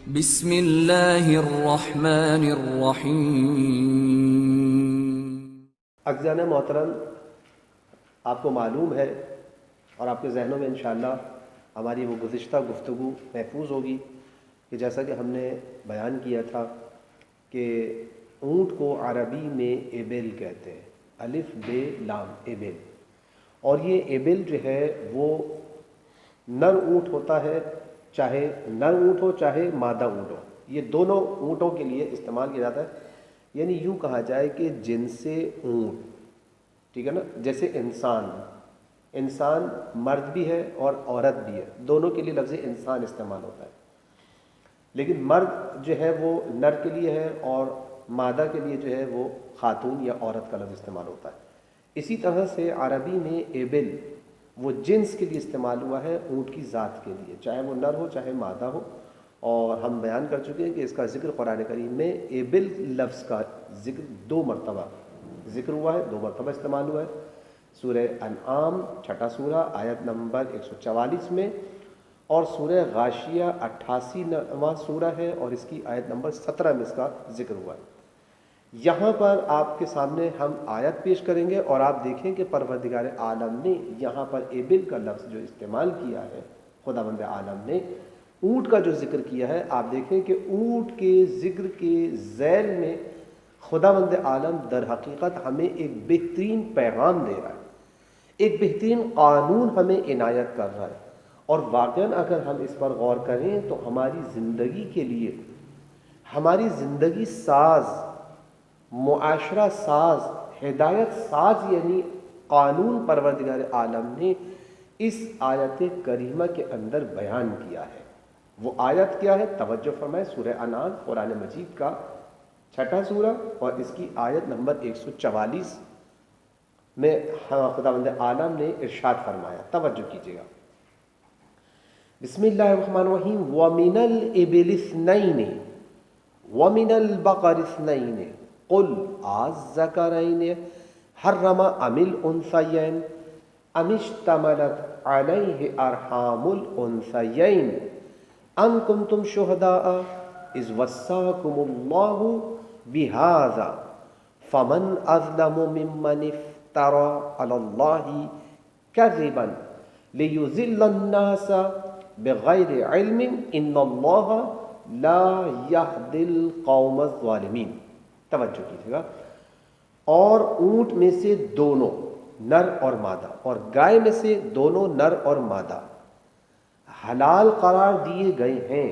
بسم اللہ الرحمن الرحیم۔ عزیزان محترم، آپ کو معلوم ہے اور آپ کے ذہنوں میں انشاءاللہ ہماری وہ گزشتہ گفتگو محفوظ ہوگی کہ جیسا کہ ہم نے بیان کیا تھا کہ اونٹ کو عربی میں ایبل کہتے ہیں، الف بے لام ایبل، اور یہ ایبل جو ہے وہ نر اونٹ ہوتا ہے، چاہے نر اونٹ ہو چاہے مادہ اونٹ ہو، یہ دونوں اونٹوں کے لیے استعمال کیا جاتا ہے۔ یعنی یوں کہا جائے کہ جن سے اونٹ، ٹھیک ہے نا، جیسے انسان مرد بھی ہے اور عورت بھی ہے، دونوں کے لیے لفظ انسان استعمال ہوتا ہے، لیکن مرد جو ہے وہ نر کے لیے ہے اور مادہ کے لیے جو ہے وہ خاتون یا عورت کا لفظ استعمال ہوتا ہے۔ اسی طرح سے عربی میں ایبل وہ جنس کے لیے استعمال ہوا ہے، اونٹ کی ذات کے لیے، چاہے وہ نر ہو چاہے مادہ ہو، اور ہم بیان کر چکے ہیں کہ اس کا ذکر قرآن کریم میں ایبل لفظ کا ذکر 2 مرتبہ ذکر ہوا ہے، 2 مرتبہ استعمال ہوا ہے، سورہ انعام 6 سورہ آیت نمبر 144 میں، اور سورہ غاشیہ 88واں سورہ ہے اور اس کی آیت نمبر 17 میں اس کا ذکر ہوا ہے۔ یہاں پر آپ کے سامنے ہم آیت پیش کریں گے اور آپ دیکھیں کہ پروردگار عالم نے یہاں پر ایبل کا لفظ جو استعمال کیا ہے، خداوند عالم نے اونٹ کا جو ذکر کیا ہے، آپ دیکھیں کہ اونٹ کے ذکر کے ذیل میں خداوند عالم در حقیقت ہمیں ایک بہترین پیغام دے رہا ہے، ایک بہترین قانون ہمیں عنایت کر رہا ہے، اور واقعاً اگر ہم اس پر غور کریں تو ہماری زندگی کے لیے، ہماری زندگی ساز، معاشرہ ساز، ہدایت ساز یعنی قانون پروردگار عالم نے اس آیت کریمہ کے اندر بیان کیا ہے۔ وہ آیت کیا ہے؟ توجہ فرمائیں، سورہ انعام قرآن مجید کا 6 سورہ اور اس کی آیت نمبر 144 میں خداوند عالم نے ارشاد فرمایا، توجہ کیجیے گا۔ بسم اللہ الرحمن الرحیم۔ وَمِنَ الْإِبِلِ اثْنَيْنِ وَمِنَ الْبَقَرِ اثْنَيْنِ قُلْ آلذَّكَرَيْنِ حَرَّمَ أَمِ الْأُنثَيَيْنِ أَمِ اشْتَمَلَتْ عَلَيْهِ أَرْحَامُ الْأُنثَيَيْنِ أَمْ كُنْتُمْ شُهَدَاءَ إِذْ وَصَّاكُمُ اللَّهُ بِهَذَا فَمَنْ أَظْلَمُ مِمَّنِ افْتَرَى عَلَى اللَّهِ كَذِبًا لِيُضِلَّ النَّاسَ بِغَيْرِ عِلْمٍ إِنَّ اللَّهَ لَا يَهْدِي الْقَوْمَ الظَّالِمِينَ۔ توجہ کیجیے گا۔ اور اونٹ میں سے دونوں نر اور مادہ، اور گائے میں سے دونوں نر اور مادہ حلال قرار دیے گئے ہیں،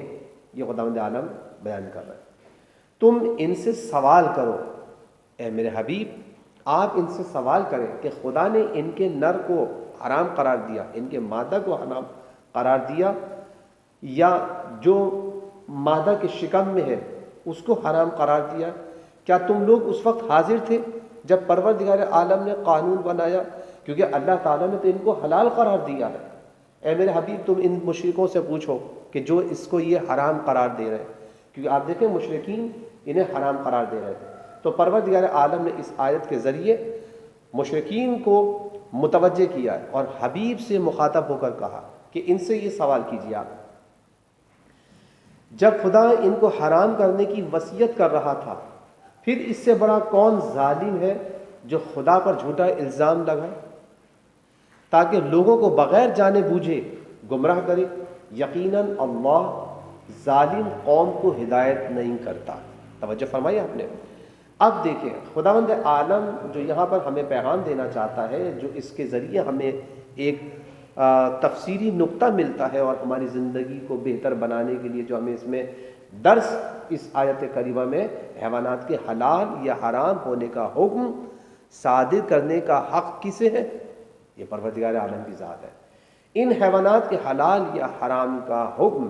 یہ خداوند عالم بیان کر رہے ہیں۔ تم ان سے سوال کرو، اے میرے حبیب آپ ان سے سوال کریں کہ خدا نے ان کے نر کو حرام قرار دیا، ان کے مادہ کو حرام قرار دیا، یا جو مادہ کے شکم میں ہے اس کو حرام قرار دیا؟ کیا تم لوگ اس وقت حاضر تھے جب پروردگار عالم نے قانون بنایا؟ کیونکہ اللہ تعالیٰ نے تو ان کو حلال قرار دیا ہے۔ اے میرے حبیب تم ان مشرکوں سے پوچھو کہ جو اس کو یہ حرام قرار دے رہے ہیں، کیونکہ آپ دیکھیں مشرکین انہیں حرام قرار دے رہے تھے، تو پروردگار عالم نے اس آیت کے ذریعے مشرکین کو متوجہ کیا ہے اور حبیب سے مخاطب ہو کر کہا کہ ان سے یہ سوال کیجیے آپ، جب خدا ان کو حرام کرنے کی وصیت کر رہا تھا، پھر اس سے بڑا کون ظالم ہے جو خدا پر جھوٹا الزام لگائے تاکہ لوگوں کو بغیر جانے بوجھے گمراہ کرے؟ یقیناً اللہ ظالم قوم کو ہدایت نہیں کرتا۔ توجہ فرمائی آپ نے۔ اب دیکھیں خداوند عالم جو یہاں پر ہمیں پیغام دینا چاہتا ہے، جو اس کے ذریعے ہمیں ایک تفسیری نقطہ ملتا ہے اور ہماری زندگی کو بہتر بنانے کے لیے جو ہمیں اس میں درس اس آیت کریمہ میں حیوانات کے حلال یا حرام ہونے کا حکم صادر کرنے کا حق کسے ہے؟ یہ پروردگار عالم کی ذات ہے۔ ان حیوانات کے حلال یا حرام کا حکم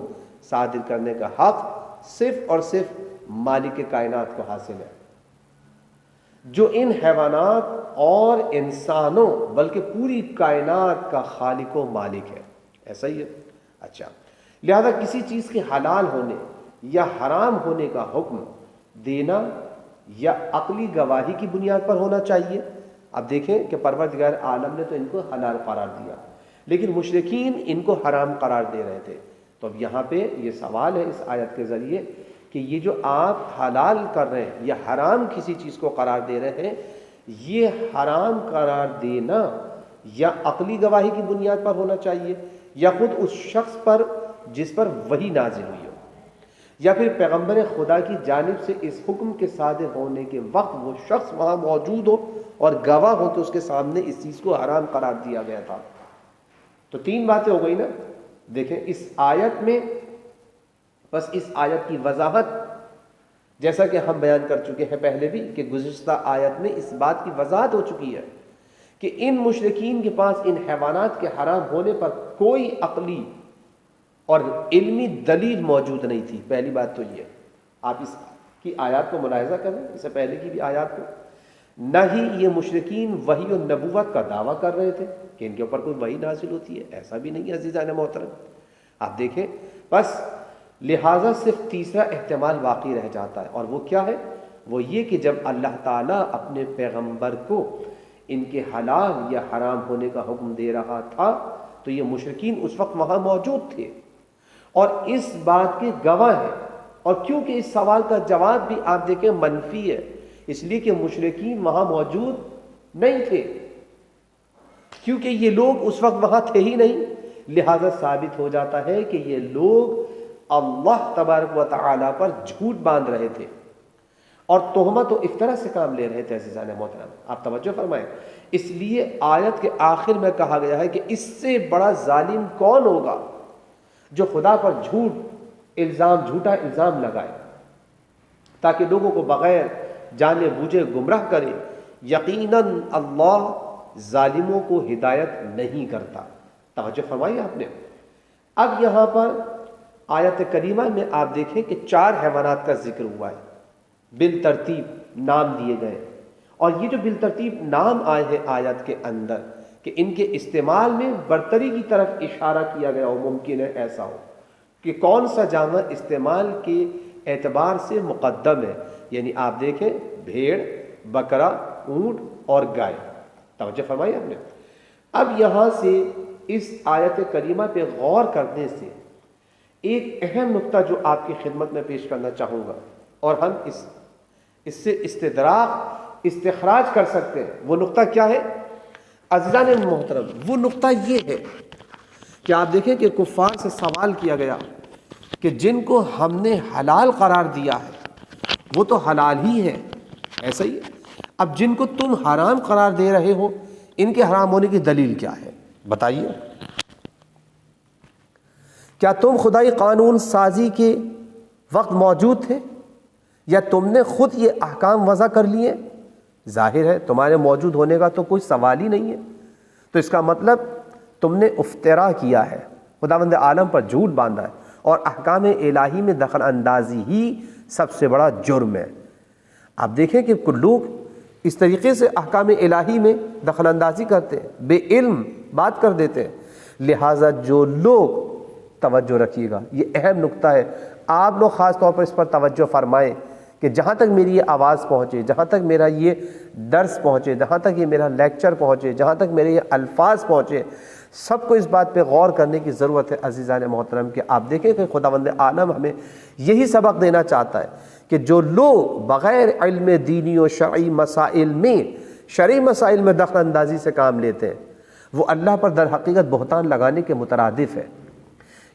صادر کرنے کا حق صرف اور صرف مالک کائنات کو حاصل ہے، جو ان حیوانات اور انسانوں بلکہ پوری کائنات کا خالق و مالک ہے۔ ایسا ہی ہے؟ اچھا، لہذا کسی چیز کے حلال ہونے یا حرام ہونے کا حکم دینا یا عقلی گواہی کی بنیاد پر ہونا چاہیے؟ اب دیکھیں کہ پروردگار عالم نے تو ان کو حلال قرار دیا، لیکن مشرکین ان کو حرام قرار دے رہے تھے، تو اب یہاں پہ یہ سوال ہے اس آیت کے ذریعے کہ یہ جو آپ حلال کر رہے ہیں یا حرام کسی چیز کو قرار دے رہے ہیں، یہ حرام قرار دینا یا عقلی گواہی کی بنیاد پر ہونا چاہیے یا خود اس شخص پر جس پر وحی نازل ہوئی ہو، یا پھر پیغمبر خدا کی جانب سے اس حکم کے صادر ہونے کے وقت وہ شخص وہاں موجود ہو اور گواہ ہو کہ اس کے سامنے اس چیز کو حرام قرار دیا گیا تھا۔ تو تین باتیں ہو گئی نا۔ دیکھیں اس آیت میں بس اس آیت کی وضاحت، جیسا کہ ہم بیان کر چکے ہیں پہلے بھی کہ گزشتہ آیت میں اس بات کی وضاحت ہو چکی ہے کہ ان مشرکین کے پاس ان حیوانات کے حرام ہونے پر کوئی عقلی اور علمی دلیل موجود نہیں تھی۔ پہلی بات تو یہ، آپ اس کی آیات کو ملاحظہ کریں، اس سے پہلے کی بھی آیات کو، نہ ہی یہ مشرکین وحی و نبوت کا دعویٰ کر رہے تھے کہ ان کے اوپر کوئی وحی نازل ہوتی ہے، ایسا بھی نہیں ہے عزیزان محترم۔ آپ دیکھیں، بس لہٰذا صرف تیسرا احتمال باقی رہ جاتا ہے، اور وہ کیا ہے؟ وہ یہ کہ جب اللہ تعالیٰ اپنے پیغمبر کو ان کے حلال یا حرام ہونے کا حکم دے رہا تھا تو یہ مشرکین اس وقت وہاں موجود تھے اور اس بات کے گواہ ہیں۔ اور کیونکہ اس سوال کا جواب بھی آپ دیکھیں منفی ہے، اس لیے کہ مشرکین وہاں موجود نہیں تھے، کیونکہ یہ لوگ اس وقت وہاں تھے ہی نہیں، لہذا ثابت ہو جاتا ہے کہ یہ لوگ اللہ تبارک و تعالیٰ پر جھوٹ باندھ رہے تھے اور تہمت و افتراء سے کام لے رہے تھے عزیزان محترم۔ آپ توجہ فرمائیں، اس لیے آیت کے آخر میں کہا گیا ہے کہ اس سے بڑا ظالم کون ہوگا جو خدا پر جھوٹا الزام لگائے تاکہ لوگوں کو بغیر جانے بوجھے گمراہ کرے۔ یقیناً اللہ ظالموں کو ہدایت نہیں کرتا۔ توجہ فرمائی آپ نے۔ اب یہاں پر آیت کریمہ میں آپ دیکھیں کہ 4 حیوانات کا ذکر ہوا ہے، بالترتیب نام دیے گئے، اور یہ جو بالترتیب نام آئے ہیں آیت کے اندر کہ ان کے استعمال میں برتری کی طرف اشارہ کیا گیا ہو، ممکن ہے ایسا ہو کہ کون سا جانور استعمال کے اعتبار سے مقدم ہے، یعنی آپ دیکھیں بھیڑ، بکرا، اونٹ اور گائے۔ توجہ فرمائی آپ نے۔ اب یہاں سے اس آیت کریمہ پہ غور کرنے سے ایک اہم نقطہ جو آپ کی خدمت میں پیش کرنا چاہوں گا، اور ہم اس سے استخراج کر سکتے ہیں، وہ نقطہ کیا ہے عزیزان محترم؟ وہ نقطہ یہ ہے کہ آپ دیکھیں کہ کفار سے سوال کیا گیا کہ جن کو ہم نے حلال قرار دیا ہے وہ تو حلال ہی ہے، ایسا ہی ہے، اب جن کو تم حرام قرار دے رہے ہو ان کے حرام ہونے کی دلیل کیا ہے؟ بتائیے۔ کیا تم خدائی قانون سازی کے وقت موجود تھے یا تم نے خود یہ احکام وضع کر لیے؟ ظاہر ہے تمہارے موجود ہونے کا تو کوئی سوال ہی نہیں ہے، تو اس کا مطلب تم نے افتراء کیا ہے، خداوند عالم پر جھوٹ باندھا ہے، اور احکام الہی میں دخل اندازی ہی سب سے بڑا جرم ہے۔ آپ دیکھیں کہ کچھ لوگ اس طریقے سے احکام الہی میں دخل اندازی کرتے ہیں، بے علم بات کر دیتے ہیں۔ لہٰذا جو لوگ، توجہ رکھیے گا، یہ اہم نقطہ ہے، آپ لوگ خاص طور پر اس پر توجہ فرمائیں کہ جہاں تک میری یہ آواز پہنچے، جہاں تک میرا یہ درس پہنچے، جہاں تک یہ میرا لیکچر پہنچے، جہاں تک میرے یہ الفاظ پہنچے، سب کو اس بات پہ غور کرنے کی ضرورت ہے عزیزان محترم کہ آپ دیکھیں کہ خداوند عالم ہمیں یہی سبق دینا چاہتا ہے کہ جو لوگ بغیر علم دینی و شرعی مسائل میں دخل اندازی سے کام لیتے ہیں وہ اللہ پر در حقیقت بہتان لگانے کے مترادف ہے۔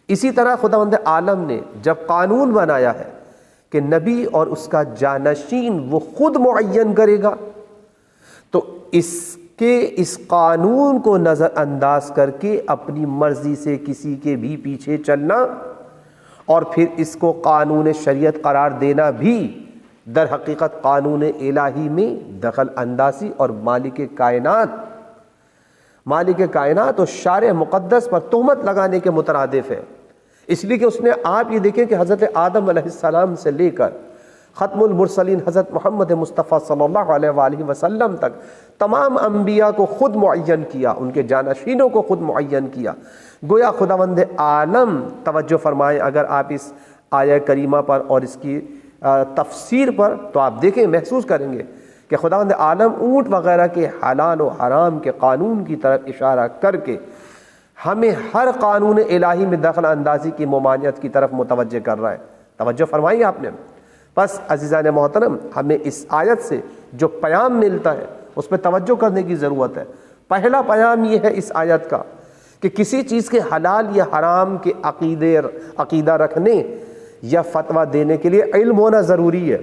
اسی طرح خداوند عالم نے جب قانون بنایا ہے کہ نبی اور اس کا جانشین وہ خود معین کرے گا، تو اس قانون کو نظر انداز کر کے اپنی مرضی سے کسی کے بھی پیچھے چلنا اور پھر اس کو قانون شریعت قرار دینا بھی در حقیقت قانون الہی میں دخل اندازی اور مالک کائنات اور شارع مقدس پر تہمت لگانے کے مترادف ہے۔ اس لیے کہ اس نے، آپ یہ دیکھیں کہ حضرت آدم علیہ السلام سے لے کر ختم المرسلین حضرت محمد مصطفیٰ صلی اللہ علیہ وآلہ وسلم تک تمام انبیاء کو خود معین کیا، ان کے جانشینوں کو خود معین کیا۔ گویا خداوند عالم، توجہ فرمائیں اگر آپ اس آیہ کریمہ پر اور اس کی تفسیر پر، تو آپ دیکھیں محسوس کریں گے کہ خداوند عالم اونٹ وغیرہ کے حلال و حرام کے قانون کی طرف اشارہ کر کے ہمیں ہر قانون الہی میں دخل اندازی کی ممانعت کی طرف متوجہ کر رہا ہے۔ توجہ فرمائی آپ نے۔ بس عزیزان محترم، ہمیں اس آیت سے جو پیام ملتا ہے اس پہ توجہ کرنے کی ضرورت ہے۔ پہلا پیام یہ ہے اس آیت کا کہ کسی چیز کے حلال یا حرام کے عقیدہ رکھنے یا فتویٰ دینے کے لیے علم ہونا ضروری ہے۔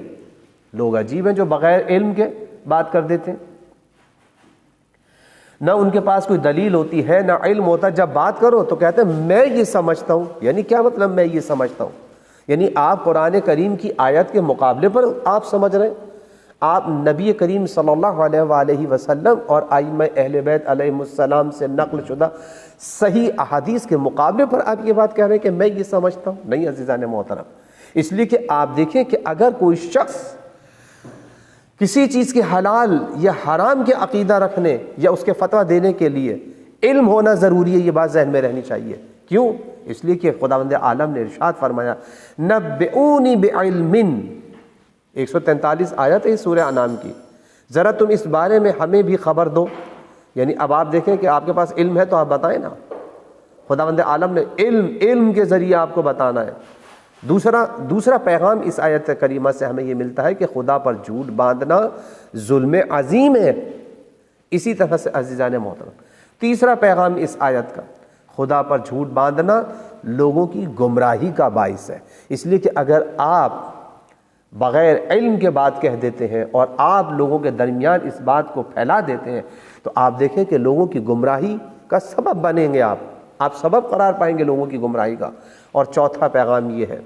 لوگ عجیب ہیں جو بغیر علم کے بات کر دیتے ہیں، نہ ان کے پاس کوئی دلیل ہوتی ہے نہ علم ہوتا، جب بات کرو تو کہتے ہیں میں یہ سمجھتا ہوں۔ یعنی کیا مطلب میں یہ سمجھتا ہوں؟ یعنی آپ قرآن کریم کی آیت کے مقابلے پر آپ سمجھ رہے ہیں، آپ نبی کریم صلی اللہ علیہ وآلہ وسلم اور ائمہ اہل بیت علیہم السلام سے نقل شدہ صحیح احادیث کے مقابلے پر آپ یہ بات کہہ رہے ہیں کہ میں یہ سمجھتا ہوں؟ نہیں عزیزان محترم، اس لیے کہ آپ دیکھیں کہ اگر کوئی شخص کسی چیز کے حلال یا حرام کے عقیدہ رکھنے یا اس کے فتویٰ دینے کے لیے علم ہونا ضروری ہے، یہ بات ذہن میں رہنی چاہیے۔ کیوں؟ اس لیے کہ خداوند عالم نے ارشاد فرمایا نبئونی بعلم، 143 آیت ہے سورہ انعام کی، ذرا تم اس بارے میں ہمیں بھی خبر دو۔ یعنی اب آپ دیکھیں کہ آپ کے پاس علم ہے تو آپ بتائیں نا، خداوند عالم نے علم کے ذریعے آپ کو بتانا ہے۔ دوسرا پیغام اس آیت کریمہ سے ہمیں یہ ملتا ہے کہ خدا پر جھوٹ باندھنا ظلم عظیم ہے۔ اسی طرح سے عزیزان محترم، تیسرا پیغام اس آیت کا، خدا پر جھوٹ باندھنا لوگوں کی گمراہی کا باعث ہے۔ اس لیے کہ اگر آپ بغیر علم کے بات کہہ دیتے ہیں اور آپ لوگوں کے درمیان اس بات کو پھیلا دیتے ہیں تو آپ دیکھیں کہ لوگوں کی گمراہی کا سبب بنیں گے، آپ سبب قرار پائیں گے لوگوں کی گمراہی کا۔ اور چوتھا پیغام یہ ہے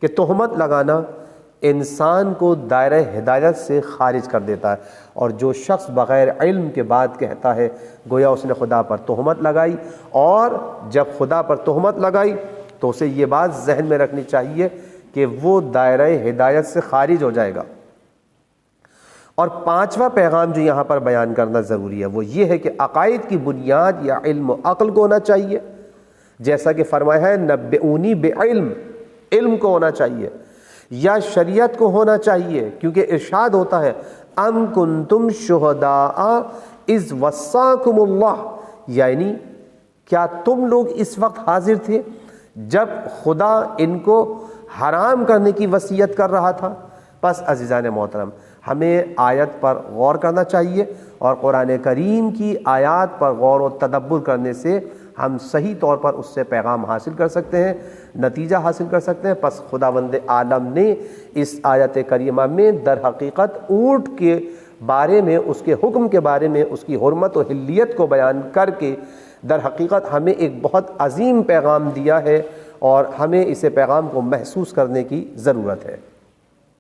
کہ تہمت لگانا انسان کو دائرہ ہدایت سے خارج کر دیتا ہے، اور جو شخص بغیر علم کے بات کہتا ہے گویا اس نے خدا پر تہمت لگائی، اور جب خدا پر تہمت لگائی تو اسے یہ بات ذہن میں رکھنی چاہیے کہ وہ دائرہ ہدایت سے خارج ہو جائے گا۔ اور پانچواں پیغام جو یہاں پر بیان کرنا ضروری ہے وہ یہ ہے کہ عقائد کی بنیاد یا علم و عقل کو ہونا چاہیے، جیسا کہ فرمایا ہے نبئونی بعلم، علم کو ہونا چاہیے، یا شریعت کو ہونا چاہیے، کیونکہ ارشاد ہوتا ہے ام کنتم شہداء اذ وصاکم اللہ، یعنی کیا تم لوگ اس وقت حاضر تھے جب خدا ان کو حرام کرنے کی وصیت کر رہا تھا؟ پس عزیزان محترم، ہمیں آیت پر غور کرنا چاہیے، اور قرآن کریم کی آیات پر غور و تدبر کرنے سے ہم صحیح طور پر اس سے پیغام حاصل کر سکتے ہیں، نتیجہ حاصل کر سکتے ہیں۔ پس خداوند عالم نے اس آیت کریمہ میں در حقیقت اونٹ کے بارے میں، اس کے حکم کے بارے میں، اس کی حرمت و حلیت کو بیان کر کے در حقیقت ہمیں ایک بہت عظیم پیغام دیا ہے، اور ہمیں اسے پیغام کو محسوس کرنے کی ضرورت ہے۔